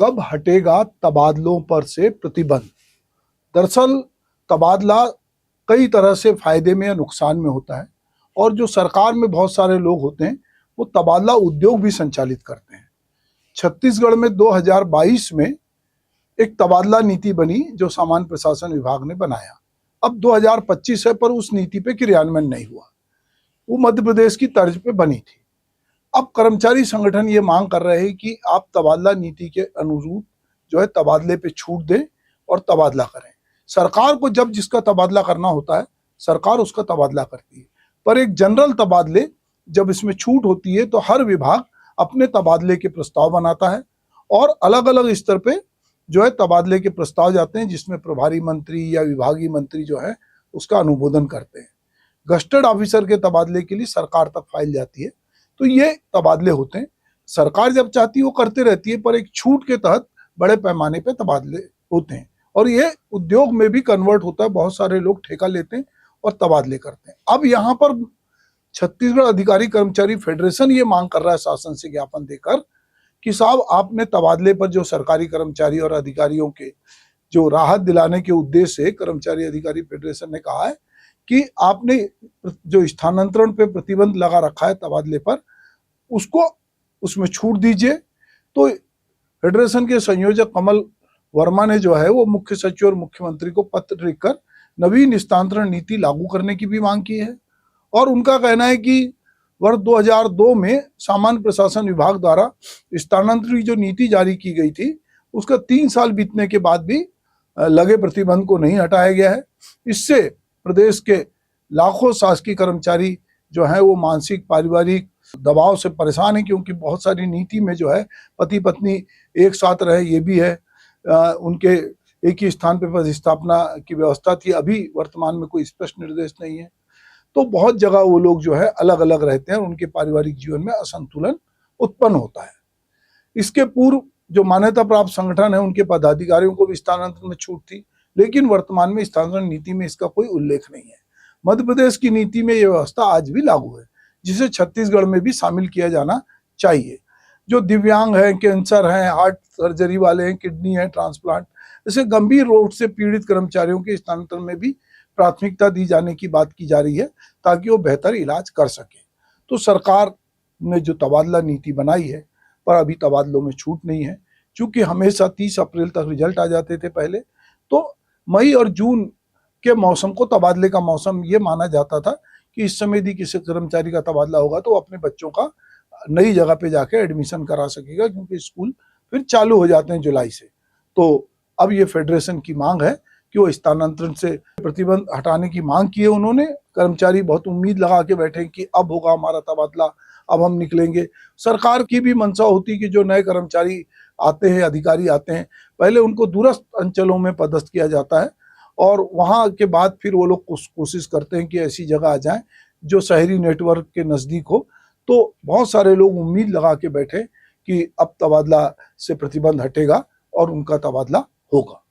कब हटेगा तबादलों पर से प्रतिबंध। दरअसल तबादला कई तरह से फायदे में या नुकसान में होता है, और जो सरकार में बहुत सारे लोग होते हैं वो तबादला उद्योग भी संचालित करते हैं। छत्तीसगढ़ में 2022 में एक तबादला नीति बनी जो सामान्य प्रशासन विभाग ने बनाया। अब 2025 है पर उस नीति पे क्रियान्वयन नहीं हुआ। वो मध्य प्रदेश की तर्ज पे बनी थी। अब कर्मचारी संगठन ये मांग कर रहे हैं कि आप तबादला नीति के अनुरूप जो है तबादले पे छूट दें और तबादला करें। सरकार को जब जिसका तबादला करना होता है सरकार उसका तबादला करती है, पर एक जनरल तबादले जब इसमें छूट होती है तो हर विभाग अपने तबादले के प्रस्ताव बनाता है और अलग अलग स्तर पे जो है तबादले के प्रस्ताव जाते हैं, जिसमें प्रभारी मंत्री या विभागीय मंत्री जो है उसका अनुमोदन करते हैं। गस्टेड ऑफिसर के तबादले के लिए सरकार तक फाइल जाती है। तो ये तबादले होते हैं, सरकार जब चाहती है वो करते रहती है, पर एक छूट के तहत बड़े पैमाने पे तबादले होते हैं और ये उद्योग में भी कन्वर्ट होता है। बहुत सारे लोग ठेका लेते हैं और तबादले करते हैं। अब यहाँ पर छत्तीसगढ़ अधिकारी कर्मचारी फेडरेशन ये मांग कर रहा है शासन से ज्ञापन देकर कि साहब आपने तबादले पर जो सरकारी कर्मचारी और अधिकारियों के जो राहत दिलाने के उद्देश्य से कर्मचारी अधिकारी फेडरेशन ने कहा है कि आपने जो स्थानांतरण पे प्रतिबंध लगा रखा है तबादले पर, उसको उसमें छूट दीजिए। तो फेडरेशन के संयोजक कमल वर्मा ने जो है वो मुख्य सचिव और मुख्यमंत्री को पत्र लिखकर नवीन स्थानांतरण नीति लागू करने की भी मांग की है। और उनका कहना है कि वर्ष 2002 में सामान्य प्रशासन विभाग द्वारा स्थानांतरण की जो नीति जारी की गई थी उसका 3 साल बीतने के बाद भी लगे प्रतिबंध को नहीं हटाया गया है। इससे प्रदेश के लाखों शासकीय कर्मचारी जो है वो मानसिक पारिवारिक दबाव से परेशान है, क्योंकि बहुत सारी नीति में जो है पति पत्नी एक साथ रहे ये भी है, उनके एक ही स्थान पर पदस्थापना की व्यवस्था थी। अभी वर्तमान में कोई स्पष्ट निर्देश नहीं है। तो बहुत जगह वो लोग जो है अलग अलग रहते हैं और उनके पारिवारिक जीवन में असंतुलन उत्पन्न होता है। इसके पूर्व जो मान्यता प्राप्त संगठन है उनके पदाधिकारियों को भी स्थानांतरण में छूट थी, लेकिन वर्तमान में स्थानांतरण नीति में इसका कोई उल्लेख नहीं है। मध्य प्रदेश की नीति में यह व्यवस्था आज भी लागू है, जिसे छत्तीसगढ़ में भी शामिल किया जाना चाहिए। जो दिव्यांग हैं, कैंसर हैं, हार्ट सर्जरी वाले हैं, किडनी है, ट्रांसप्लांट, ऐसे गंभीर रोग से पीड़ित कर्मचारियों के स्थानांतरण में भी प्राथमिकता दी जाने की बात की जा रही है ताकि वो बेहतर इलाज कर सके। तो सरकार ने जो तबादला नीति बनाई है पर अभी तबादलों में छूट नहीं है, क्योंकि हमेशा 30 अप्रैल तक रिजल्ट आ जाते थे पहले। तो मई और जून के मौसम को तबादले का मौसम ये माना जाता था कि इस समय यदि किसी कर्मचारी का तबादला होगा तो अपने बच्चों का नई जगह पे जाके एडमिशन करा सकेगा, क्योंकि स्कूल फिर चालू हो जाते हैं जुलाई से। तो अब ये फेडरेशन की मांग है कि वो स्थानांतरण से प्रतिबंध हटाने की मांग की है उन्होंने। कर्मचारी बहुत उम्मीद लगा के बैठे कि अब होगा हमारा तबादला, अब हम निकलेंगे। सरकार की भी मंशा होती कि जो नए कर्मचारी आते हैं, अधिकारी आते हैं, पहले उनको दूरस्थ अंचलों में पदस्थ किया जाता है और वहाँ के बाद फिर वो लोग कोशिश करते हैं कि ऐसी जगह आ जाएं जो शहरी नेटवर्क के नज़दीक हो। तो बहुत सारे लोग उम्मीद लगा के बैठे कि अब तबादला से प्रतिबंध हटेगा और उनका तबादला होगा।